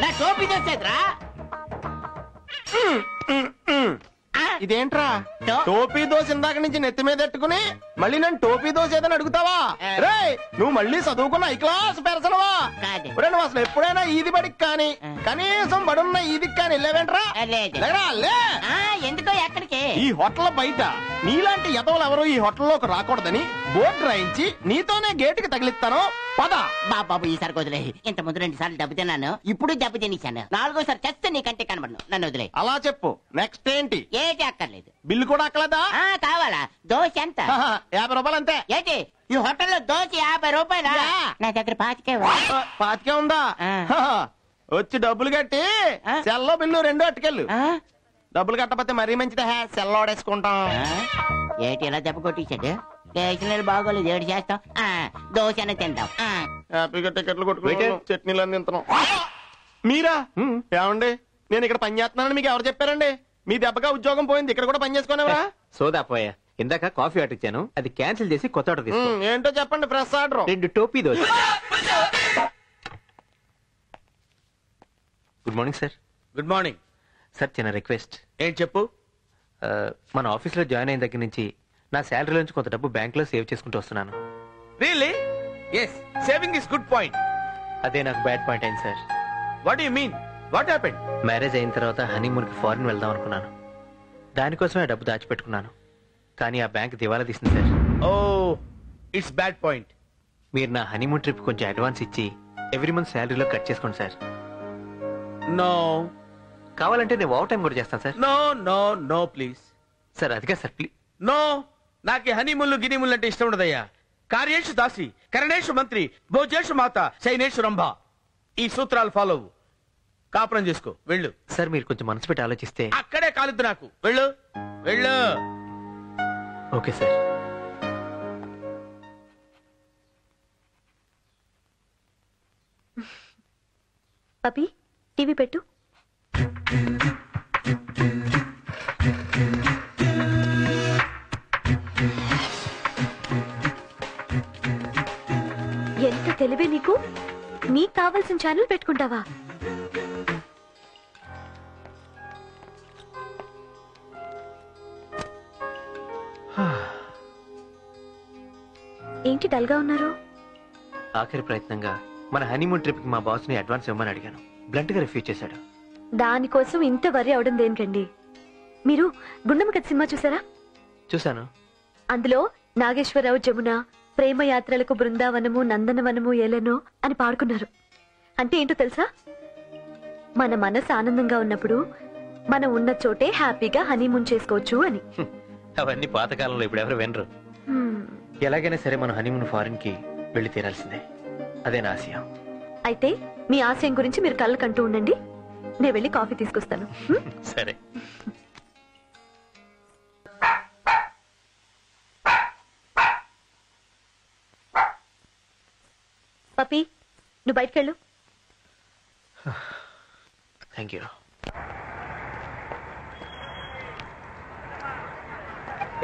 నా టోపీ దోసేదిరా. ఇదేంట్రా టోపీ దోశ ఇందాక నుంచి నెత్తి మీద ఎట్టుకుని మళ్ళీ నన్ను టోపీ దోశ ఏదని అడుగుతావా? రే నువ్వు మళ్ళీ చదువుకున్న ఈ క్లాస్ పెరసనవా? నువ్వు అసలు ఎప్పుడైనా ఈది బడికి కానీ కనీసం బడున్న ఈదికి కానీ వెళ్ళావేంట్రా? ఎందుకో ఎక్కడికి? ఈ హోటల్ బయట నీలాంటి ఎదవలు ఎవరు ఈ హోటల్లోకి రాకూడదని బోర్డు రాయించి నీతోనే గేటుకి తగిలిస్తాను. పద బాబు ఈసారి వదిలే. ఇంత ముందు 2 సార్లు దెబ్బ తిన్నాను, ఇప్పుడు దెబ్బ తినేశాను. 4గోసారి చస్తే నీకంటే కనబడను. నన్ను వదిలే. అలా చెప్పు. నెక్స్ట్ ఏంటి? ఏటి అక్కర్లేదు. బిల్లు కూడా అక్కలేదా? కావాలా? దోశ ఎంత? 50 రూపాయలు అంతే. ఏంటి ఈ హోటల్లో దోశ 50 రూపాయలా? నా దగ్గర 25 ఉందా? వచ్చి డబ్బులు కట్టి సెల్లో బిల్లు 2 అట్టుకెళ్ళు. డబ్బులు కట్టకపోతే మరీ మంచిదే, సెల్ ఓడేసుకుంటాం. ఏటి ఇలా దెబ్బ కొట్టించాడు? స్టేషనరీ బాగోలేదు, ఏడు చేస్తాం. దోశ అనే తింటాం. హ్యాపీగా టికెట్లు కొట్టుకుంటే చట్నీలు అన్ని తింటున్నాం. మీరా? ఏమండి నేను ఇక్కడ పని చేస్తున్నానని మీకు ఎవరు చెప్పారండి? మీ దెబ్బగా ఉద్యోగం పోయింది, ఇక్కడ కూడా పని చేసుకునేవరా? సోదా పోయా. ఇందాక కాఫీ ఆర్డర్ ఇచ్చాను, అది క్యాన్సిల్ చేసి కొత్త ఆర్డర్ తీసుకో. ఏంటో చెప్పండి. Fresh order. 2 టోపీ dosa. Good morning sir. Good morning sir. చిన్న రిక్వెస్ట్. ఏం చెప్పు. మన ఆఫీస్ లో జాయిన్ అయిన దగ్గర నుంచి నా శాలరీ నుంచి కొంత డబ్బు బ్యాంక్ లో సేవ్ చేసుకుంటూ వస్తున్నాను. Really? yes, saving is good point. అదే నాకు బ్యాడ్ పాయింట్ అయింది sir. what do you mean? what happened? Marriage అయిన తర్వాత హనీమూన్ కి ఫారిన్ వెళ్దాం అనుకున్నాను. దానికోసమే డబ్బు దాచిపెట్టుకున్నాను, కానీ ఆ బ్యాంక్ దివాలా తీసింది sir. oh, it's bad point. మీరు నా హనీమూన్ ట్రిప్ కొంచెం అడ్వాన్స్ ఇచ్చి ఎవ్రీ మంత్ శాలరీలో కట్ చేసుకోండి సార్. no. కావాలంటే నేను ఓవర్ టైం కూడా చేస్తాను sir. no no no please. Sir అదిగా సార్ ప్లీజ్. no, నాకు హనీముళ్ళు గినిముళ్ళు అంటే ఇష్టం ఉండదయ్యా. కార్యేషు దాసి, కరణేషు మంత్రి, భోజేషు మాత, శైనేషు రంభ. ఈ సూత్రాలు ఫాలో అవ్వు. కాపురం చేసుకో, వెళ్ళు. సార్ మీరు కొంచెం మనసు పెట్టి ఆలోచిస్తే. అక్కడే కాలుద్దు నాకు. వెళ్ళు వెళ్ళు. Okay sir. పపి టీవీ పెట్టు. ఎంత తెలివే నీకు! నీకు కావాల్సిన ఛానల్ పెట్టుకుంటావా? ఏంటి డల్గా ఉన్నారు? ఆఖరి ప్రయత్నంగా మన హనీమూన్ ట్రిప్ కి మా బాస్ ని అడ్వాన్స్ ఇవ్వమని అడిగాను. బ్లంట్ గా రిఫ్యూజ్ చేశాడు. దానికోసం ఇంత వరి అవడం దేనికండి? మీరు గుండమ్మ కథ సినిమా చూసారా? చూశాను. అందులో నాగేశ్వరరావు జమున ప్రేమ యాత్రలకు బృందావనము నందనవనము ఏలనో అని పాడుకున్నారు. అంటే ఏంటో తెలుసా? మన మనసు ఆనందంగా ఉన్నప్పుడు మనం ఉన్న చోటే హ్యాపీగా హనీమూన్ చేసుకోవచ్చు అని. అవన్నీ పాతకాలంలో ఇప్పుడు ఎవరు వినరు. ఎలాగైనా సరే మన హనీమూన్ ఫారిన్ కి వెళ్లి తీరాల్సిందే. అదే నా ఆశయం. అయితే మీ ఆశయం గురించి మీరు కళ్ళకంటూ ఉండండి, నేను వెళ్ళి కాఫీ తీసుకొస్తాను. సరే. పపి నువ్వు బయటకెళ్ళు. Thank you.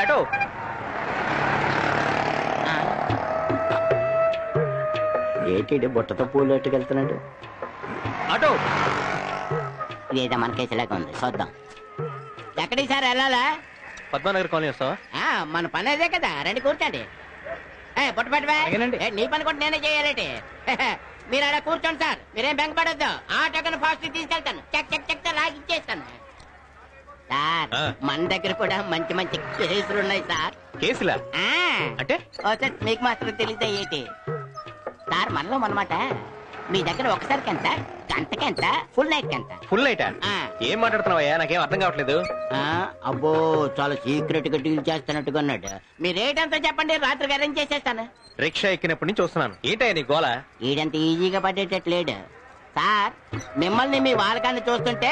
ఆటో ఏంటి బుట్టతో పూలు ఎట్టుకెళ్తున్నాడు? ఆటో ఇదేదో మన కేసులాగా ఉంది, చూద్దాం. ఎక్కడికి సార్ వెళ్ళాలా? పద్మానగర్ కాలనీ వస్తావా? మన పని అదే కదా, రండి కూర్చోండి. బుట్ట పట్టువా. నీ పని కూడా నేనే చేయాలంటే. మీరు అలా కూర్చోండి సార్, మీరేం బెంగ పడొద్దు. ఆటోకను ఫాస్ట్ తీసుకెళ్తాను, చెక్ చెక్ చెక్ లాగిచ్చేస్తాను. సార్ మన దగ్గర కూడా మంచి మంచి కేసులు ఉన్నాయి సార్. కేసులా? అంటే మీకు మాత్రం తెలియదా ఏంటి సార్? మనలో మనమాట. మీ దగ్గర ఒకసారికి ఎంత, గంటకి ఎంత, ఫుల్ నైట్ ఎంత? Full night? ఏం మాట్లాడుతున్నావయ్యా, నాకేం అర్థం కావట్లేదు. అబ్బో చాలా సీక్రెట్ గా డీల్ చేస్తున్నట్టుగా ఉన్నాడు. మీ రేట్ ఎంతో చెప్పండి, రాత్రికి అరేంజ్ చేసేస్తాను. రిక్షా ఎక్కినప్పటి నుంచి చూస్తున్నాను. ఏంటయ్యా నీ గోల? ఈడంత ఈజీగా పడేటట్లేడు సార్. మిమ్మల్ని మీ వాళ్ళకాన్ని చూస్తుంటే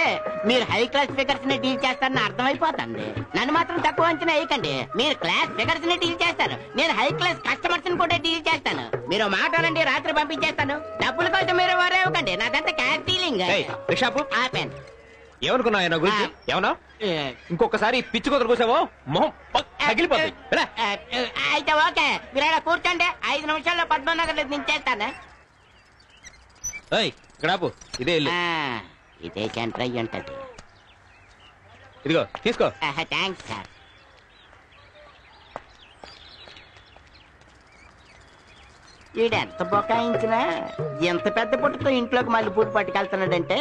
మీరు హై క్లాస్ ఫిగర్స్ ని డీల్ చేస్తారని అర్థమైపోతుంది. నన్ను మాత్రం తక్కువ అంచనా వేయకండి. మీరు క్లాస్ ఫిగర్స్ ని డీల్ చేస్తారు, నేను హై క్లాస్ కస్టమర్స్ ని కూడా డీల్ చేస్తాను. మీరు మాట్లాడండి, రాత్రి పంపించేస్తాను. డబ్బుల కోసం మీరు వారే ఇవ్వకండి, నాదంతా క్యాష్ డీలింగ్. ఆపాను. ఏమనుకున్నావు నా గురించి? ఏమన్నా ఇంకొకసారి పిచ్చి కుదరు కూసావో మొహం తగిలిపోతుంది. అయితే ఓకే, మీరు కూర్చోండి. 5 నిమిషాల్లో పద్మనగర్ దించేస్తాను. ఇక్కడ ఆపు. ఇదే ఇల్లు. ఇదే సెంటర్ అయ్యి ఉంటది. ఇదిగో తీసుకో. Thanks sir. ఈడెంత బొకాయించినా ఎంత పెద్ద పుట్టతో ఇంట్లోకి మళ్ళీ పూట పట్టుకెళ్తున్నాడంటే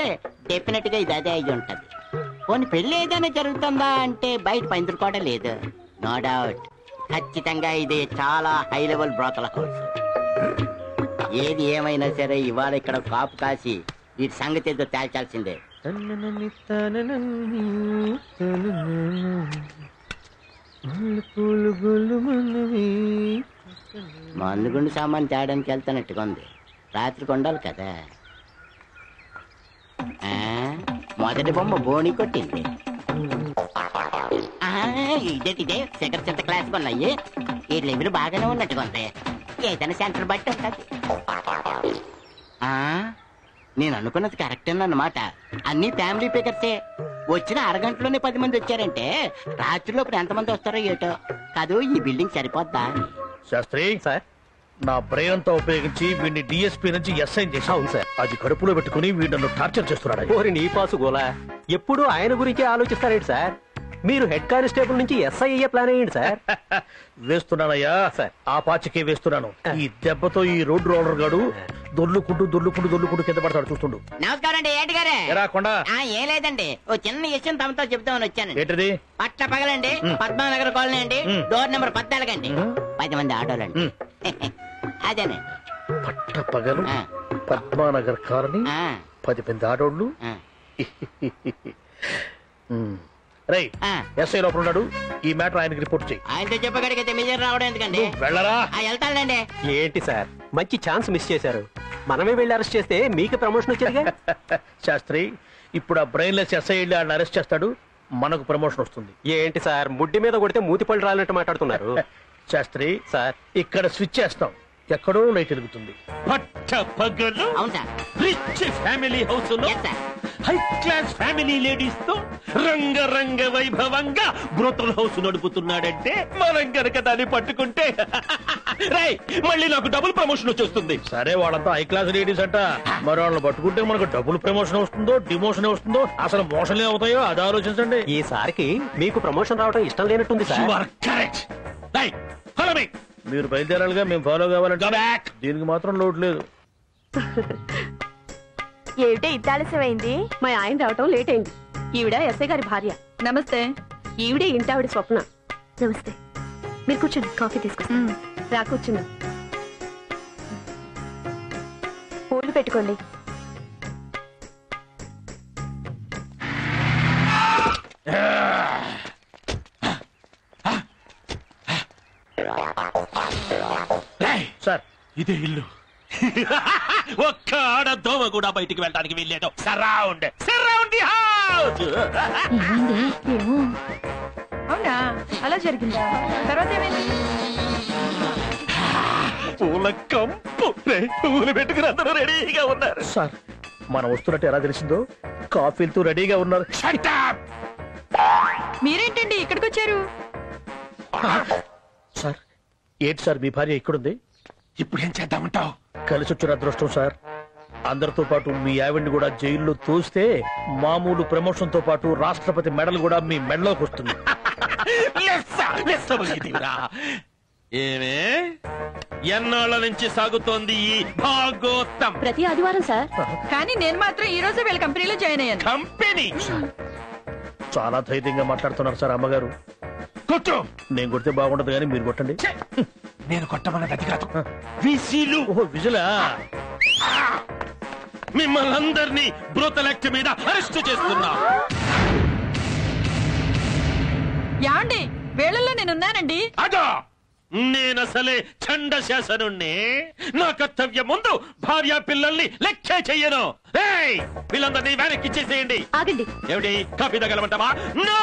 డెఫినెట్ గా ఇది అదే అయ్యి ఉంటది. పోనీ పెళ్లి ఏదైనా జరుగుతుందా అంటే బయట పందిరి కూడా లేదు. నో డౌట్ ఖచ్చితంగా ఇది చాలా హై లెవెల్ బ్రోకల్ హౌస్. ఏది ఏమైనా సరే ఇవాళ ఇక్కడ కాపు కాసి వీటి సంగతి ఏదో తేల్చాల్సిందే. మందుగుండు సామాన్ తేడానికి వెళ్తానట్టుగా ఉంది. రాత్రికి ఉండాలి కదా. మొదటి బొమ్మ బోణి కొట్టింది. ఇదే సెకండ్ సెంటర్ క్లాస్ ఉన్నాయి. ఈ లెవెల్ బాగానే ఉన్నట్టుగా ఉంది. ఏదైనా సెంటర్ బట్టి ఉంటుంది. నేను అనుకున్నది కరెక్టేనమాట. అన్ని ఫ్యామిలీ పికర్సే. వచ్చిన అరగంటలోనే 10 మంది వచ్చారంటే రాత్రిలోపు ఎంతమంది వస్తారో ఏటో. కాదు ఈ బిల్డింగ్ సరిపోద్దా? శాస్త్రి సార్, నా బ్రెయిన్ అంతా ఉపయోగించి వీడిని డిఎస్పీ నుంచి ఎస్ఐన్ చేశాను. అవును సార్. అది కడుపులో పెట్టుకుని వీడు నన్ను టార్చర్ చేస్తున్నాడు. ఓరి నీ పాసు గోలా, ఎప్పుడు ఆయన గురించి ఆలోచిస్తారేంటి సార్? మీరు హెడ్ కానిస్టేబుల్ నుంచి ఎస్ఐ అయ్యే ప్లాన్ అయ్యండి సార్. వేస్తున్నానయ్యా సార్, ఆ పాచికే వేస్తున్నాను. ఈ దెబ్బతో ఈ రోడ్డు రోలర్ గాడు దొర్లుకుంటూ కింద పడతాడు. చూస్తుండు. నమస్కారం అండి. ఏంటి గారే? కొండ ఏం లేదండి, ఓ చిన్న విషయం తమతో చెప్తామని వచ్చాను. ఏంటిది? పట్ల పగలండి, పద్మానగర్ కాలనీ అండి, డోర్ నెంబర్ 14 అండి. 10 మంది ఆటోలండి. అదేనండి. పట్ట పగలు పద్మానగర్ కాలనీ, 10 మంది ఆడోళ్ళు. రై ఎస్ఐ లోపల ఉన్నాడు. ఈ మ్యాటర్ ఆయనకి రిపోర్ట్ చేయి. ఆయనతో చెప్పగడిగితే మీరు రావడం ఎందుకండి? వెళ్ళరా. వెళ్తానండి. ఏంటి సార్, మంచి ఛాన్స్ మిస్ చేశారు. మనమే వెళ్ళి అరెస్ట్ చేస్తే మీకు ప్రమోషన్ వచ్చేదిగా. శాస్త్రి, ఇప్పుడు ఆ బ్రెయిన్ లెస్ ఎస్ఐ వెళ్ళి ఆయన అరెస్ట్ చేస్తాడు, మనకు ప్రమోషన్ వస్తుంది. ఏంటి సార్, ముడ్డి మీద కొడితే మూతి పళ్ళు రాలినట్టు మాట్లాడుతున్నారు. శాస్త్రి సార్, ఇక్కడ స్విచ్ చేస్తాం, ఎక్కడో లైట్ వెలుగుతుంది. పట్ట పగలు అవును సార్. రిచ్ ఫ్యామిలీ హౌస్ లో Yes, sir. High class family ladies తో రంగ వైభవంగా బ్రోతల్ హౌస్ నడుపుతున్నాడంటే మనం గనక దాన్ని పట్టుకుంటే రై మళ్ళీ నాకు డబుల్ ప్రమోషన్ వచ్చేస్తుంది. సరే, వాళ్ళంతా హై క్లాస్ లేడీస్ అంట. మరి వాళ్ళని పట్టుకుంటే మనకు డబుల్ ప్రమోషన్ వస్తుందో డిమోషన్ వస్తుందో, అసలు మోషన్లే అవుతాయో అది ఆలోచించండి. ఈసారికి మీకు ప్రమోషన్ రావడం ఇష్టం లేనట్టుంది You sir. are correct. Right. Follow me. మీరు బయలుదేరాలిగా, మేము ఫాలో కావాలంటే. Go back. దీనికి మాత్రం లోటు లేదు. ఏమిటే ఇంత ఆలస్యమైంది? మా ఆయన రావటం లేట్ అయింది. ఈవిడ ఎస్ఐ గారి భార్య. నమస్తే. ఈవిడే ఇంటావిడ స్వప్న. నమస్తే. మీరు కూర్చోండి, కాఫీ తీసుకొస్తాను. రా కూర్చున్నా. పూలు పెట్టుకోండి. సార్, ఇదే ఇల్లు. ఒక్క ఆడ దోమ కూడా బయటికి వెళ్ళడానికి వెళ్ళేదో. Surround the house. అవునా, అలా జరిగిందా? తర్వాత ఏమైంది? పూల కంపు. పూలు పెట్టుకుని అందరూ రెడీగా ఉన్నారు. సార్, మనం వస్తున్నట్టు ఎలా తెలిసిందో? కాఫీలతో రెడీగా ఉన్నారు. Shut up. మీరేంటండి ఇక్కడికి వచ్చారు? సార్, ఏంటి సార్ మీ భార్య ఇక్కడుంది? ఇప్పుడు ఏం చేద్దామంటావు? కలిసి వచ్చిన అదృష్టం సార్. అందరితో పాటు మీ ఆవిడ్ని కూడా జైల్లో తోస్తే మామూలు ప్రమోషన్ తో పాటు రాష్ట్రపతి మెడల్ కూడా మీ మెడలోకి వస్తుంది. ఏమే ఎన్నాళ్ళ నుంచి సాగుతోంది ఈ భాగోత్తం? ప్రతి ఆదివారం సార్. కానీ నేను మాత్రం ఈ రోజు వీళ్ళ కంపెనీలో జాయిన్ అయ్యాను. కంపెనీ చాలా ధైర్యంగా మాట్లాడుతున్నారు సార్. అమ్మగారు కొట్టు. నేను కొడితే బాగుండదు కానీ మీరు కొట్టండి. నేను కొట్టమన్నది అది కాదు, విసిలు. ఓహో, విజులా? మిమ్మల్ని అందరినీ బ్రోతల్ యాక్ట్ మీద అరెస్ట్ చేస్తున్నా. యాండి వేళల్లో నేనున్నానండి. అదో నేనసలే చండ శాసనుణ్ణి. నా కర్తవ్యం ముందు భార్య పిల్లల్ని లెక్కే చెయ్యను. వీళ్ళందరినీ వెనక్కి ఇచ్చేసేయండి. ఆగండి. ఏమిటి, కాఫీ తగలమంటావా? నో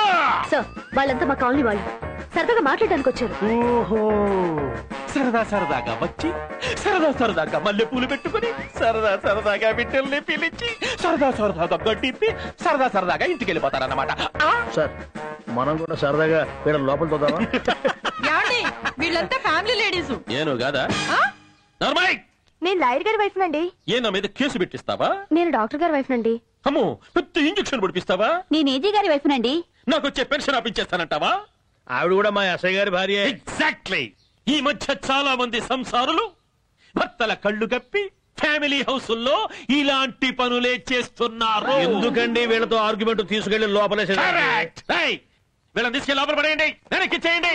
సార్, వాళ్ళంతా మా కాలనీ వాళ్ళు. సరదాగా మాట్లాడడానికి వచ్చారు. ఓహో, సరదాగా వచ్చి సరదాగా మల్లె పూలు పెట్టుకుని సరదాగా బిడ్డల్ని పిలిచి సరదాగా గడ్డిప్పి సరదాగా ఇంటికి వెళ్ళిపోతారన్నమాట. సార్, మనం కూడా సరదాగా వీళ్ళ లోపల తోదామా? యాండి వీళ్ళంతా ఫ్యామిలీ లేడీస్. నేను కాదా? నార్మల్ నేను లాయర్ గారి వైఫ్ నండి. ఏ నా మీద కేసు పెట్టిస్తావా? నేను డాక్టర్ గారి వైఫ్ నండి. అమ్మో, పెద్ద ఇంజక్షన్ పడిపిస్తావా? నేను ఏజీ గారి వైఫ్ నండి. నాకు వచ్చే పెన్షన్ ఆపించేస్తానంటావా? ఆవిడ కూడా మా ఎస్ఐ గారి భార్య. ఎగ్జాక్ట్లీ. ఈ మధ్య చాలా మంది సంసారులు భర్తల కళ్ళు కప్పి ఫ్యామిలీ హౌసుల్లో ఇలాంటి పనులే చేస్తున్నారు. ఎందుకండి వీళ్ళతో ఆర్గ్యుమెంట్ తీసుకెళ్లి లోపలేసే? వీళ్ళని తీసుకెళ్ళి లోపల పడేయండి, వెనక్కి చేయండి.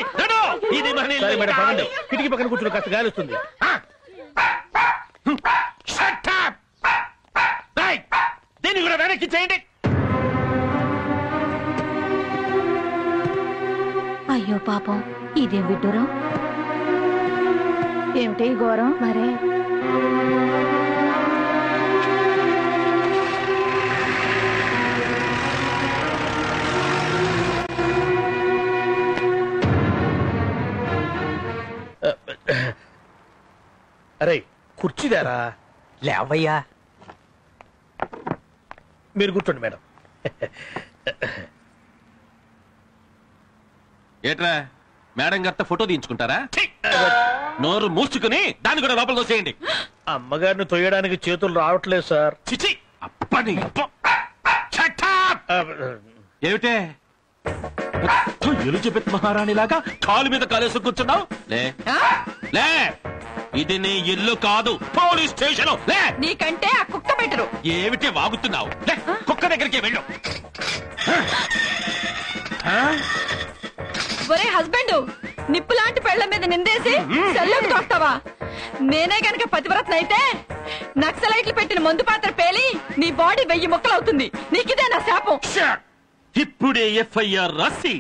ఇది మన ఇల్లు. కిటికీ పక్కన కూర్చుని కాస్త గాలి వస్తుంది. దీన్ని కూడా వెనక్కి చేయండి. అయ్యో పాపం, ఇదేం విడ్డూరం. ఏమిటి ఘోరం? మరే అరే కుర్చీదారా? లేవయ్యా. మీరు కూర్చోండి మేడం. ఏట్రా మేడం గారితో ఫోటో తీయించుకుంటారా? నోరు మూసుకుని దాన్ని కూడా లోపల తోసేయండి. అమ్మగారిని తొయ్యడానికి చేతులు రావట్లేదు సార్. చిచి అప్పని ఏమిటే ఎలిజబెత్ మహారాణి లాగా కాలు మీద కాలేసి కూర్చున్నావు? లే, ఇది నీ ఇల్లు కాదు, పోలీస్ స్టేషన్. లే, నీకంటే ఆ కుక్క బెటరు. ఏమిటి వాగుతున్నావు? లే, కుక్క దగ్గరికి వెళ్ళు. ఒరే హస్బెండ్, నిప్పు లాంటి పెళ్ల మీద నిందేసి సెల్లోకి తోస్తావా? నేనే గనక పతివ్రతన అయితే నక్సలైట్లు పెట్టిన మందు పాత్ర పేలి నీ బాడీ 1000 ముక్కలవుతుంది. నీకిదే నా శాపం. ఇప్పుడే ఎఫ్ఐఆర్ రాసి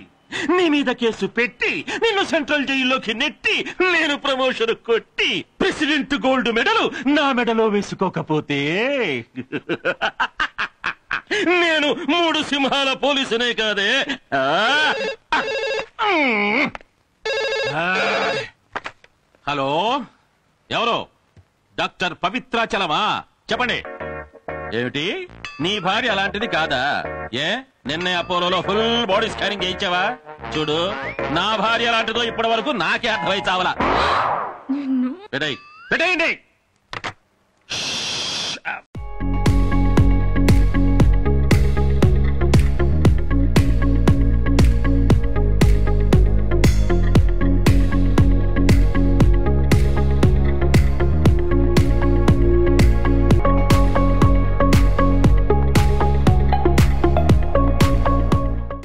నీ మీద కేసు పెట్టి నిన్ను సెంట్రల్ జైల్లోకి నెట్టి నేను ప్రమోషన్ కొట్టి ప్రెసిడెంట్ గోల్డ్ మెడల్ నా మెడలో వేసుకోకపోతే నేను 3 సింహాల పోలీసునే కాదే. హలో, ఎవరు? డాక్టర్ పవిత్రాచలమా? చెప్పండి. ఏమిటి, నీ భార్య అలాంటిది కాదా? ఏ నిన్నే అపోలోలో ఫుల్ బాడీ స్కానింగ్ చేయించావా? చూడు, నా భార్య అలాంటిదో ఇప్పటి వరకు నాకే అర్థమై చావలా. పెట్టేయండి.